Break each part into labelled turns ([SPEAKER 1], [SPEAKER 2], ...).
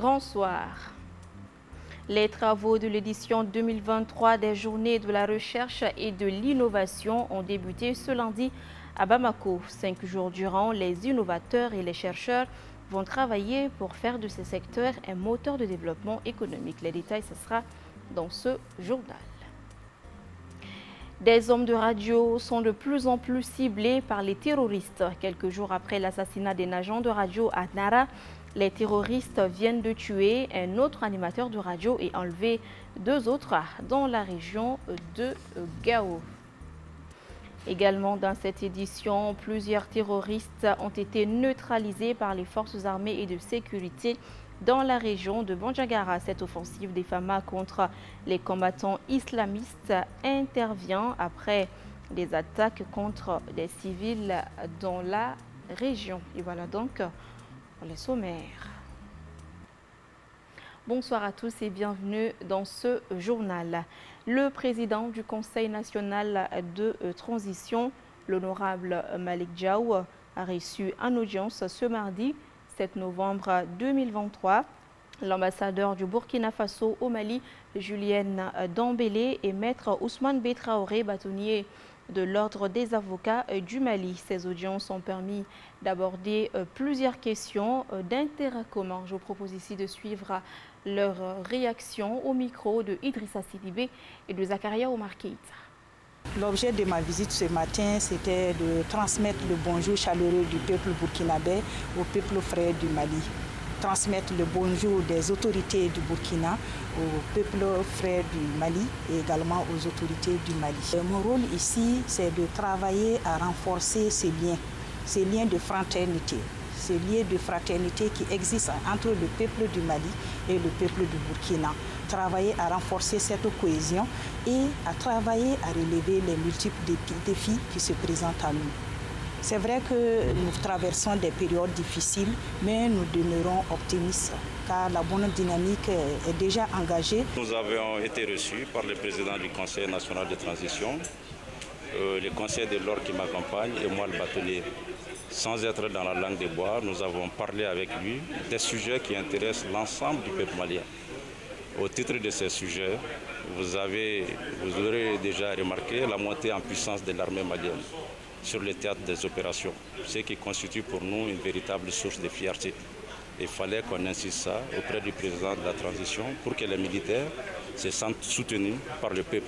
[SPEAKER 1] Grand soir. Les travaux de l'édition 2023 des Journées de la recherche et de l'innovation ont débuté ce lundi à Bamako. 5 jours durant, les innovateurs et les chercheurs vont travailler pour faire de ces secteurs un moteur de développement économique. Les détails, ce sera dans ce journal. Des hommes de radio sont de plus en plus ciblés par les terroristes. Quelques jours après l'assassinat d'un agent de radio à Nara, les terroristes viennent de tuer un autre animateur de radio et enlever 2 autres dans la région de Gao. Également dans cette édition, plusieurs terroristes ont été neutralisés par les forces armées et de sécurité dans la région de Bandiagara. Cette offensive des FAMA contre les combattants islamistes intervient après des attaques contre des civils dans la région. Et voilà donc les sommaires. Bonsoir à tous et bienvenue dans ce journal. Le président du Conseil national de transition, l'honorable Malik Diaw, a reçu en audience ce mardi 7 novembre 2023 l'ambassadeur du Burkina Faso au Mali, Julienne Dambélé, et maître Ousmane Betraoré, bâtonnier de l'Ordre des avocats du Mali. Ces audiences ont permis d'aborder plusieurs questions d'intérêt commun. Je vous propose ici de suivre leur réaction au micro de Idrissa Sidibé et de Zakaria Omar Keïta.
[SPEAKER 2] L'objet de ma visite ce matin, c'était de transmettre le bonjour chaleureux du peuple burkinabé au peuple frère du Mali. Transmettre le bonjour des autorités du Burkina au peuple frère du Mali et également aux autorités du Mali. Mon rôle ici, c'est de travailler à renforcer ces liens de fraternité. Ces liens de fraternité qui existent entre le peuple du Mali et le peuple du Burkina. Travailler à renforcer cette cohésion et à travailler à relever les multiples défis qui se présentent à nous. C'est vrai que nous traversons des périodes difficiles, mais nous demeurons optimistes car la bonne dynamique est déjà engagée.
[SPEAKER 3] Nous avons été reçus par le président du Conseil national de transition, le conseil de l'ordre qui m'accompagne et moi le bâtonnier. Sans être dans la langue des bois, nous avons parlé avec lui des sujets qui intéressent l'ensemble du peuple malien. Au titre de ces sujets, vous aurez déjà remarqué la montée en puissance de l'armée malienne sur le théâtre des opérations, ce qui constitue pour nous une véritable source de fierté. Il fallait qu'on insiste ça auprès du président de la transition pour que les militaires se sentent soutenus par le peuple.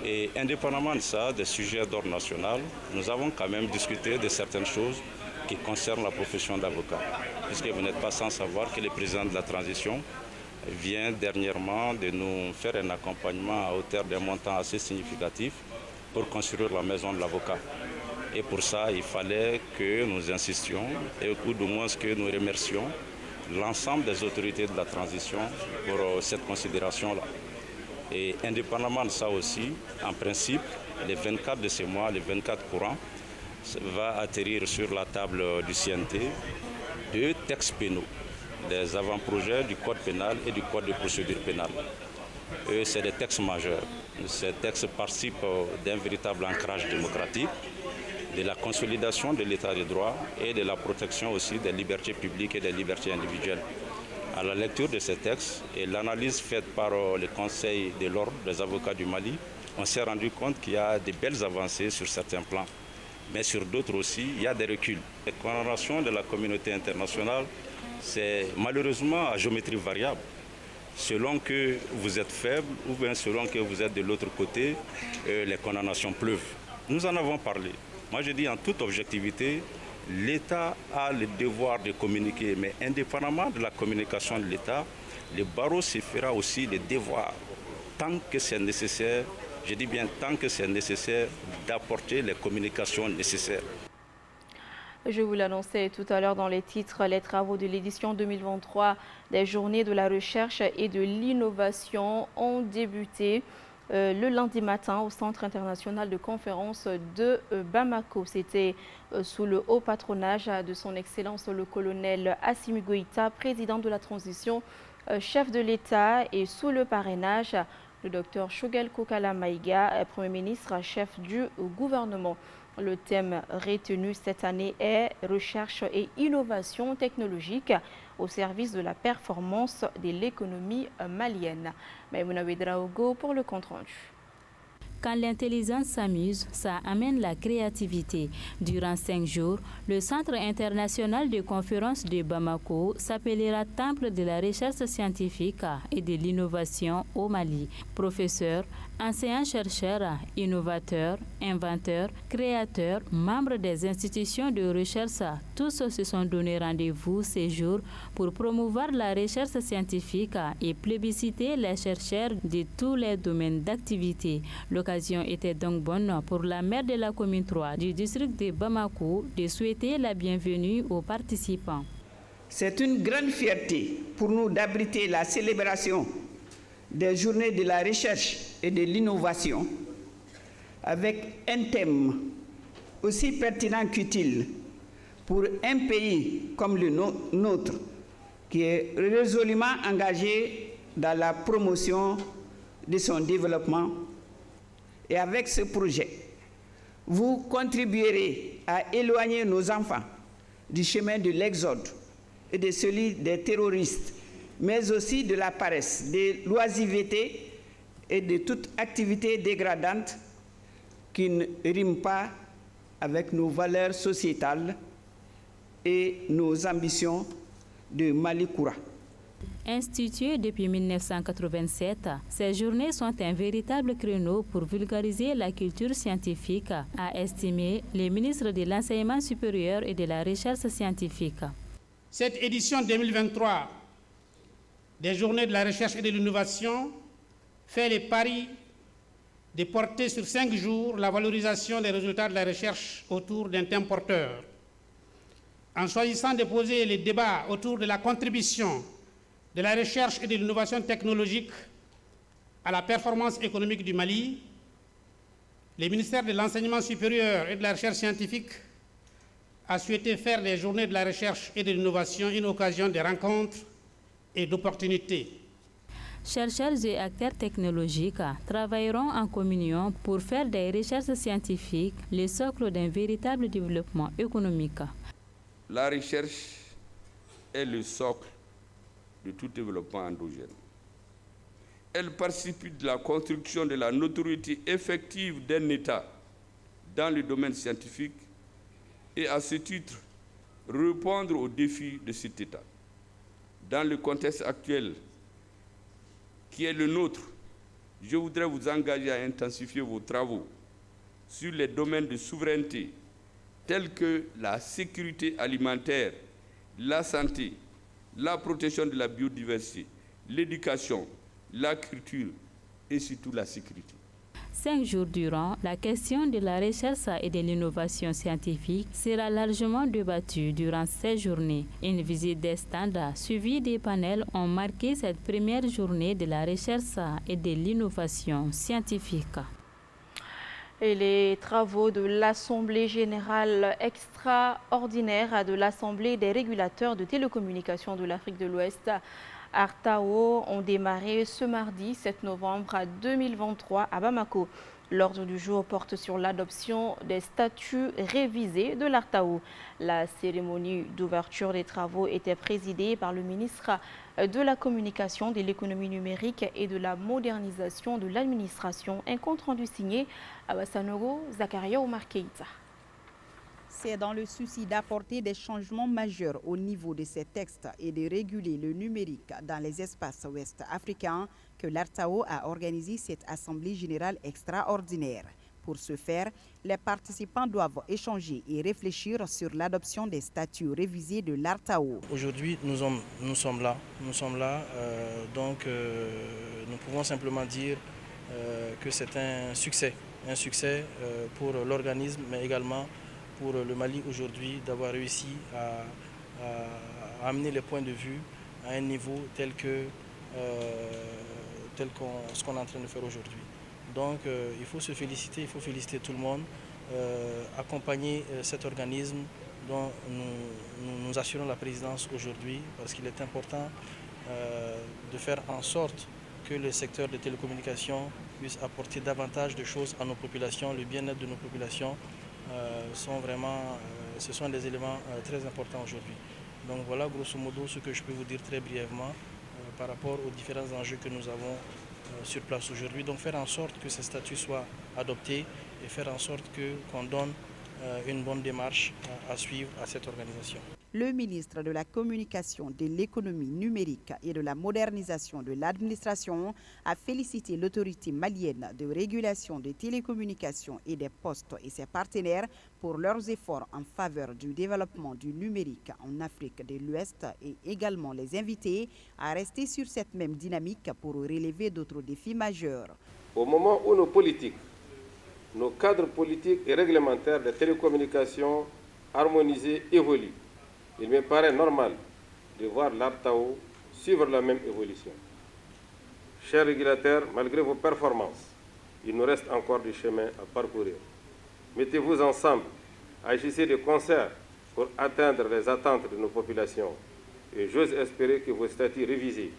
[SPEAKER 3] Et indépendamment de ça, des sujets d'ordre national, nous avons quand même discuté de certaines choses qui concernent la profession d'avocat. Puisque vous n'êtes pas sans savoir que le président de la transition vient dernièrement de nous faire un accompagnement à hauteur d'un montant assez significatif pour construire la maison de l'avocat. Et pour ça, il fallait que nous insistions et au du moins que nous remercions l'ensemble des autorités de la transition pour cette considération-là. Et indépendamment de ça aussi, en principe, les 24 de ce mois, les 24 courants, va atterrir sur la table du CNT 2 textes pénaux, des avant-projets du code pénal et du code de procédure pénale. C'est des textes majeurs. Ces textes participent d'un véritable ancrage démocratique, de la consolidation de l'état de droit et de la protection aussi des libertés publiques et des libertés individuelles. À la lecture de ces textes et l'analyse faite par le Conseil de l'ordre des avocats du Mali, on s'est rendu compte qu'il y a de belles avancées sur certains plans. Mais sur d'autres aussi, il y a des reculs. Les condamnations de la communauté internationale, c'est malheureusement à géométrie variable. Selon que vous êtes faible ou bien selon que vous êtes de l'autre côté, les condamnations pleuvent. Nous en avons parlé. Moi je dis en toute objectivité, l'État a le devoir de communiquer, mais indépendamment de la communication de l'État, le barreau se fera aussi le devoir, tant que c'est nécessaire, je dis bien tant que c'est nécessaire, d'apporter les communications nécessaires.
[SPEAKER 1] Je vous l'annonçais tout à l'heure dans les titres, les travaux de l'édition 2023 des Journées de la recherche et de l'innovation ont débuté le lundi matin au Centre international de conférence de Bamako. C'était sous le haut patronage de son Excellence le colonel Assimi Goïta, président de la transition, chef de l'État, et sous le parrainage du docteur Choguel Kokala Maïga, Premier ministre, chef du gouvernement. Le thème retenu cette année est « Recherche et innovation technologique au service de la performance de l'économie malienne. Maïmouna Ouedraogo pour le compte-rendu.
[SPEAKER 4] Quand l'intelligence s'amuse, ça amène la créativité. Durant 5 jours, le Centre international de conférences de Bamako s'appellera Temple de la recherche scientifique et de l'innovation au Mali. Professeurs, enseignants-chercheurs, innovateurs, inventeurs, créateurs, membres des institutions de recherche, tous se sont donné rendez-vous ces jours pour promouvoir la recherche scientifique et plébisciter les chercheurs de tous les domaines d'activité. L'occasion était donc bonne pour la maire de la commune 3 du district de Bamako de souhaiter la bienvenue aux participants.
[SPEAKER 5] C'est une grande fierté pour nous d'abriter la célébration des journées de la recherche et de l'innovation avec un thème aussi pertinent qu'utile pour un pays comme le nôtre qui est résolument engagé dans la promotion de son développement. Et avec ce projet, vous contribuerez à éloigner nos enfants du chemin de l'exode et de celui des terroristes, mais aussi de la paresse, de l'oisiveté et de toute activité dégradante qui ne rime pas avec nos valeurs sociétales et nos ambitions de Malikoura.
[SPEAKER 4] Instituées depuis 1987, ces journées sont un véritable créneau pour vulgariser la culture scientifique, a estimé le ministre de l'Enseignement supérieur et de la Recherche scientifique.
[SPEAKER 6] Cette édition 2023 des Journées de la recherche et de l'innovation fait le pari de porter sur 5 jours la valorisation des résultats de la recherche autour d'un thème porteur. En choisissant de poser les débats autour de la contribution de la recherche et de l'innovation technologique à la performance économique du Mali, le ministère de l'Enseignement supérieur et de la Recherche scientifique a souhaité faire des Journées de la recherche et de l'innovation une occasion de rencontres et d'opportunités.
[SPEAKER 4] Chercheurs et acteurs technologiques travailleront en communion pour faire des recherches scientifiques le socle d'un véritable développement économique.
[SPEAKER 7] La recherche est le socle de tout développement endogène. Elle participe de la construction de la notoriété effective d'un État dans le domaine scientifique et à ce titre répondre aux défis de cet État. Dans le contexte actuel qui est le nôtre, je voudrais vous engager à intensifier vos travaux sur les domaines de souveraineté tels que la sécurité alimentaire, la santé, la protection de la biodiversité, l'éducation, la culture et surtout la sécurité.
[SPEAKER 4] 5 jours durant, la question de la recherche et de l'innovation scientifique sera largement débattue durant ces journées. Une visite des stands suivie des panels ont marqué cette première journée de la recherche et de l'innovation scientifique.
[SPEAKER 1] Et les travaux de l'Assemblée générale extraordinaire de l'Assemblée des régulateurs de télécommunications de l'Afrique de l'Ouest, ARTAO, ont démarré ce mardi 7 novembre 2023 à Bamako. L'ordre du jour porte sur l'adoption des statuts révisés de l'ARTAO. La cérémonie d'ouverture des travaux était présidée par le ministre de la Communication, de l'économie numérique et de la modernisation de l'administration. Un compte rendu signé à Bassanogo, Zakaria Omar Keïta.
[SPEAKER 8] C'est dans le souci d'apporter des changements majeurs au niveau de ces textes et de réguler le numérique dans les espaces ouest africains que l'ARTAO a organisé cette Assemblée générale extraordinaire. Pour ce faire, les participants doivent échanger et réfléchir sur l'adoption des statuts révisés de l'ARTAO.
[SPEAKER 9] Aujourd'hui, nous sommes là. Donc nous pouvons simplement dire que c'est un succès pour l'organisme, mais également pour le Mali aujourd'hui d'avoir réussi à amener les points de vue à un niveau tel ce qu'on est en train de faire aujourd'hui. Donc il faut se féliciter, il faut féliciter tout le monde, accompagner cet organisme dont nous assurons la présidence aujourd'hui parce qu'il est important de faire en sorte que le secteur des télécommunications puisse apporter davantage de choses à nos populations, le bien-être de nos populations. Ce sont des éléments très importants aujourd'hui. Donc voilà grosso modo ce que je peux vous dire très brièvement par rapport aux différents enjeux que nous avons sur place aujourd'hui. Donc faire en sorte que ces statuts soient adoptés et faire en sorte qu'on donne une bonne démarche à suivre à cette organisation.
[SPEAKER 8] Le ministre de la Communication, de l'Économie numérique et de la modernisation de l'administration a félicité l'autorité malienne de régulation des télécommunications et des postes et ses partenaires pour leurs efforts en faveur du développement du numérique en Afrique de l'Ouest et également les inviter à rester sur cette même dynamique pour relever d'autres défis majeurs.
[SPEAKER 10] Au moment où nos politiques, nos cadres politiques et réglementaires des télécommunications harmonisés évoluent, il me paraît normal de voir l'ARTAO suivre la même évolution. Chers régulateurs, malgré vos performances, il nous reste encore du chemin à parcourir. Mettez-vous ensemble, agissez de concert pour atteindre les attentes de nos populations. Et j'ose espérer que vos statuts révisés,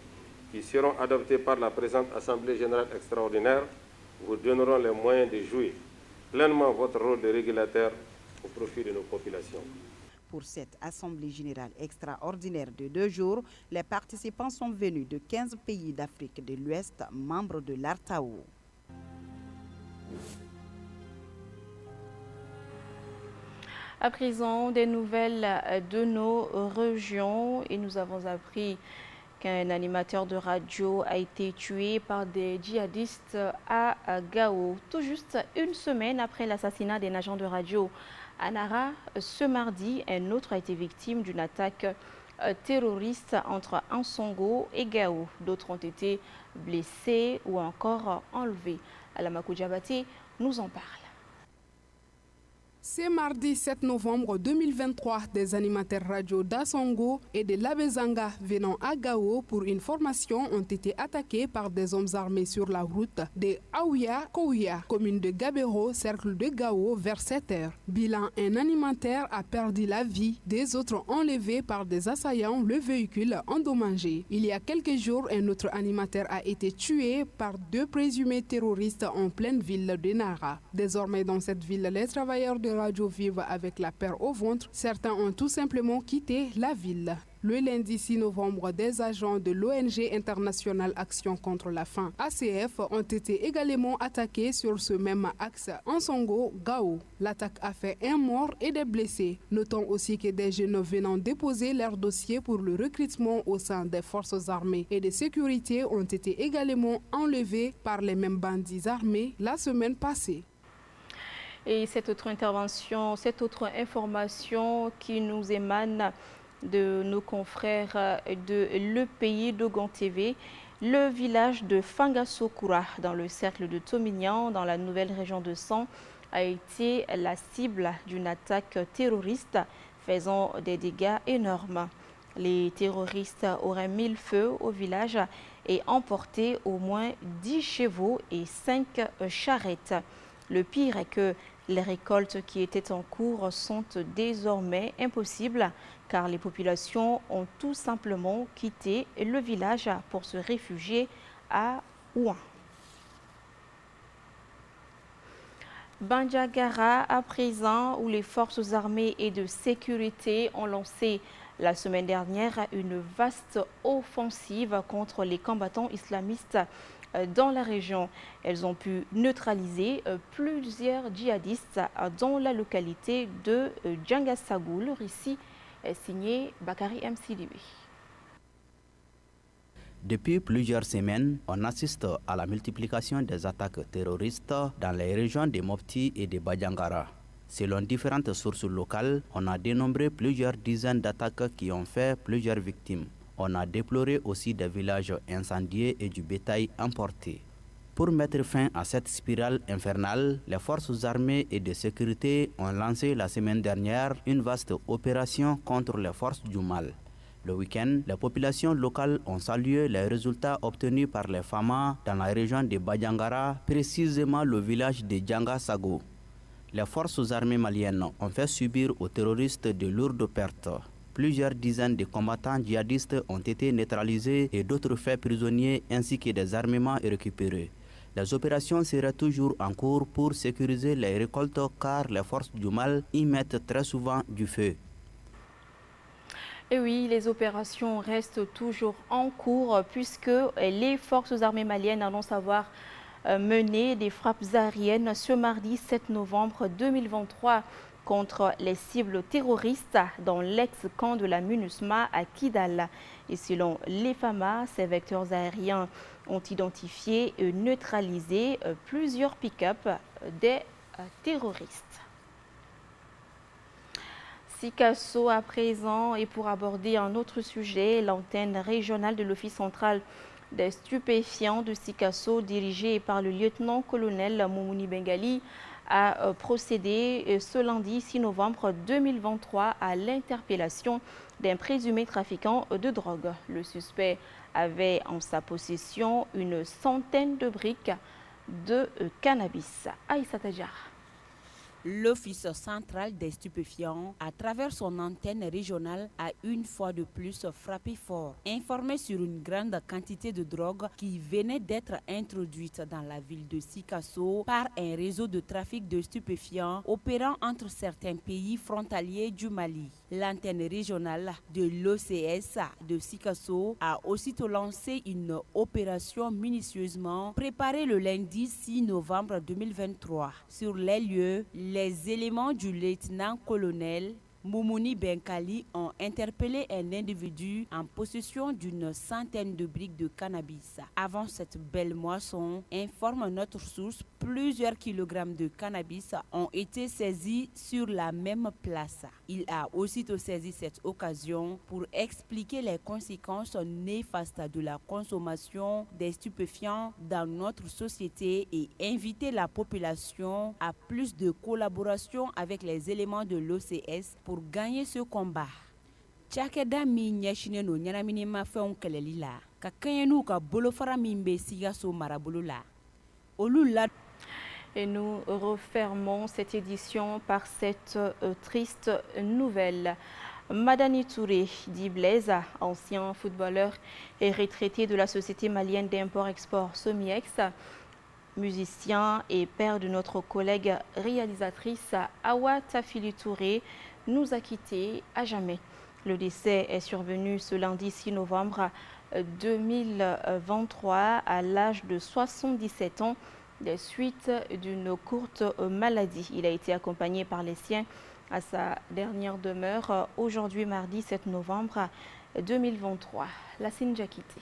[SPEAKER 10] qui seront adoptés par la présente Assemblée générale extraordinaire, vous donneront les moyens de jouer pleinement votre rôle de régulateur au profit de nos populations.
[SPEAKER 8] Pour cette Assemblée générale extraordinaire de 2 jours, les participants sont venus de 15 pays d'Afrique de l'Ouest, membres de l'ARTAO.
[SPEAKER 1] À présent, des nouvelles de nos régions et nous avons appris qu'un animateur de radio a été tué par des djihadistes à Gao, tout juste une semaine après l'assassinat d'un agent de radio. À Nara, ce mardi, un autre a été victime d'une attaque terroriste entre Ansongo et Gao. D'autres ont été blessés ou encore enlevés. Alamakou Diabaté nous en parle.
[SPEAKER 11] C'est mardi 7 novembre 2023, des animateurs radio d'Assongo et de Labezanga venant à Gao pour une formation ont été attaqués par des hommes armés sur la route de Aouya-Kouya, commune de Gabero, cercle de Gao, vers 7 heures. Bilan, un animateur a perdu la vie, des autres enlevés par des assaillants, le véhicule endommagé. Il y a quelques jours, un autre animateur a été tué par 2 présumés terroristes en pleine ville de Nara. Désormais dans cette ville, les travailleurs de radio vivent avec la peur au ventre. Certains ont tout simplement quitté la ville. Le lundi 6 novembre, des agents de l'ONG internationale Action contre la faim, ACF, ont été également attaqués sur ce même axe Ansongo-Gao. L'attaque a fait 1 mort et des blessés. Notons aussi que des jeunes venant déposer leur dossier pour le recrutement au sein des forces armées et de sécurité ont été également enlevés par les mêmes bandits armés la semaine passée.
[SPEAKER 1] Et cette autre information qui nous émane de nos confrères de Le Pays d'Ogon TV, le village de Fangasokura dans le cercle de Tomignan dans la nouvelle région de San a été la cible d'une attaque terroriste faisant des dégâts énormes. Les terroristes auraient mis le feu au village et emporté au moins 10 chevaux et 5 charrettes. Le pire est que les récoltes qui étaient en cours sont désormais impossibles car les populations ont tout simplement quitté le village pour se réfugier à Ouan. Bandiagara à présent, où les forces armées et de sécurité ont lancé la semaine dernière une vaste offensive contre les combattants islamistes dans la région. Elles ont pu neutraliser plusieurs djihadistes dans la localité de Djangasagoul. Le récit est signé Bakari M. Sidibé.
[SPEAKER 12] Depuis plusieurs semaines, on assiste à la multiplication des attaques terroristes dans les régions de Mopti et de Bandiagara. Selon différentes sources locales, on a dénombré plusieurs dizaines d'attaques qui ont fait plusieurs victimes. On a déploré aussi des villages incendiés et du bétail emporté. Pour mettre fin à cette spirale infernale, les forces armées et de sécurité ont lancé la semaine dernière une vaste opération contre les forces du mal. Le week-end, les populations locales ont salué les résultats obtenus par les FAMA dans la région de Bandiagara, précisément le village de Djangasago. Les forces armées maliennes ont fait subir aux terroristes de lourdes pertes. Plusieurs dizaines de combattants djihadistes ont été neutralisés et d'autres faits prisonniers ainsi que des armements récupérés. Les opérations seraient toujours en cours pour sécuriser les récoltes car les forces du mal y mettent très souvent du feu.
[SPEAKER 1] Et oui, les opérations restent toujours en cours puisque les forces armées maliennes annoncent avoir mené des frappes aériennes ce mardi 7 novembre 2023 contre les cibles terroristes dans l'ex-camp de la MINUSMA à Kidal. Et selon l'EFAMA, ces vecteurs aériens ont identifié et neutralisé plusieurs pick-up des terroristes. Sikasso à présent, et pour aborder un autre sujet, l'antenne régionale de l'Office central des stupéfiants de Sikasso, dirigée par le lieutenant-colonel Moumouni Bengali, a procédé ce lundi 6 novembre 2023 à l'interpellation d'un présumé trafiquant de drogue. Le suspect avait en sa possession une centaine de briques de cannabis. Aïssa Tadjar.
[SPEAKER 13] L'Office central des stupéfiants, à travers son antenne régionale, a une fois de plus frappé fort, informé sur une grande quantité de drogue qui venait d'être introduite dans la ville de Sikasso par un réseau de trafic de stupéfiants opérant entre certains pays frontaliers du Mali. L'antenne régionale de l'OCS de Sikasso a aussitôt lancé une opération minutieusement préparée le lundi 6 novembre 2023. Sur les lieux, les éléments du lieutenant-colonel Moumouni Bengali ont interpellé un individu en possession d'une centaine de briques de cannabis. Avant cette belle moisson, informe notre source, plusieurs kilogrammes de cannabis ont été saisis sur la même place. Il a aussitôt saisi cette occasion pour expliquer les conséquences néfastes de la consommation des stupéfiants dans notre société et inviter la population à plus de collaboration avec les éléments de l'OCS pour gagner ce combat. Cakɛda min ɲɛsinen no ɲɛnaminimafɛnw kɛlɛli la ka kɛɲɛ n'u ka bolofara min bɛ Sikasso marabolo la olu la.
[SPEAKER 1] Et nous refermons cette édition par cette triste nouvelle. Madani Touré, dit Blaise, ancien footballeur et retraité de la Société malienne d'import-export Somiex, musicien et père de notre collègue réalisatrice Awa Tafili Touré, nous a quittés à jamais. Le décès est survenu ce lundi 6 novembre 2023 à l'âge de 77 ans des suites d'une courte maladie. Il a été accompagné par les siens à sa dernière demeure aujourd'hui mardi 7 novembre 2023. Lassine Jakité.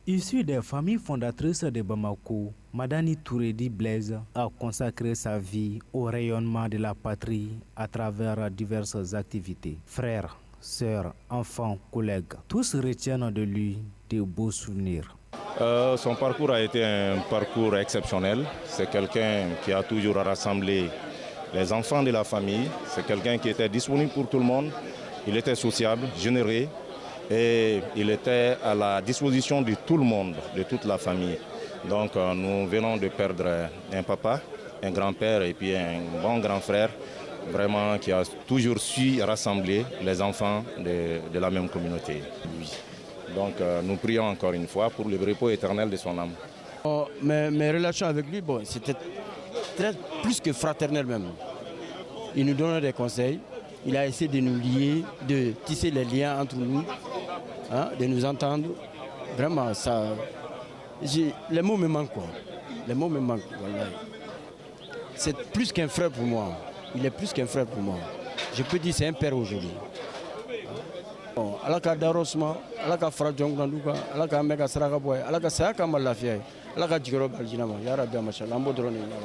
[SPEAKER 14] Issu des familles fondatrices de Bamako, Madani Touré-Di Blaise a consacré sa vie au rayonnement de la patrie à travers diverses activités. Frères, sœurs, enfants, collègues, tous retiennent de lui de beaux souvenirs.
[SPEAKER 15] Son parcours a été un parcours exceptionnel. C'est quelqu'un qui a toujours rassemblé les enfants de la famille. C'est quelqu'un qui était disponible pour tout le monde. Il était sociable, généreux. Et il était à la disposition de tout le monde, de toute la famille. Donc nous venons de perdre un papa, un grand-père et puis un bon grand frère, vraiment qui a toujours su rassembler les enfants de la même communauté. Donc nous prions encore une fois pour le repos éternel de son âme.
[SPEAKER 16] Mes relations avec lui, c'était plus que fraternel même. Il nous donnait des conseils, il a essayé de nous lier, de tisser les liens entre nous. De nous entendre, vraiment, ça, les mots me manquent, quoi. Les mots me manquent, voilà. C'est plus qu'un frère pour moi. Il est plus qu'un frère pour moi. Je peux dire c'est un père aujourd'hui. Alaka darosma, alaka frajong nanduka, alaka mega saraka boy, alaka sayaka malafia.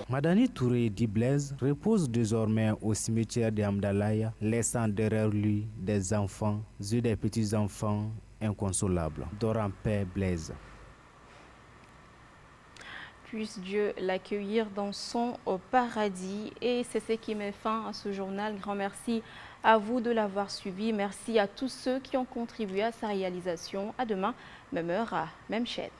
[SPEAKER 14] Madani Touré-Di Blaise repose désormais au cimetière de Amdalaï, laissant derrière lui des enfants et des petits-enfants inconsolables. Dors en paix, Blaise.
[SPEAKER 1] Puisse Dieu l'accueillir dans son paradis. Et c'est ce qui met fin à ce journal. Grand merci à vous de l'avoir suivi. Merci à tous ceux qui ont contribué à sa réalisation. À demain, même heure, même chaîne.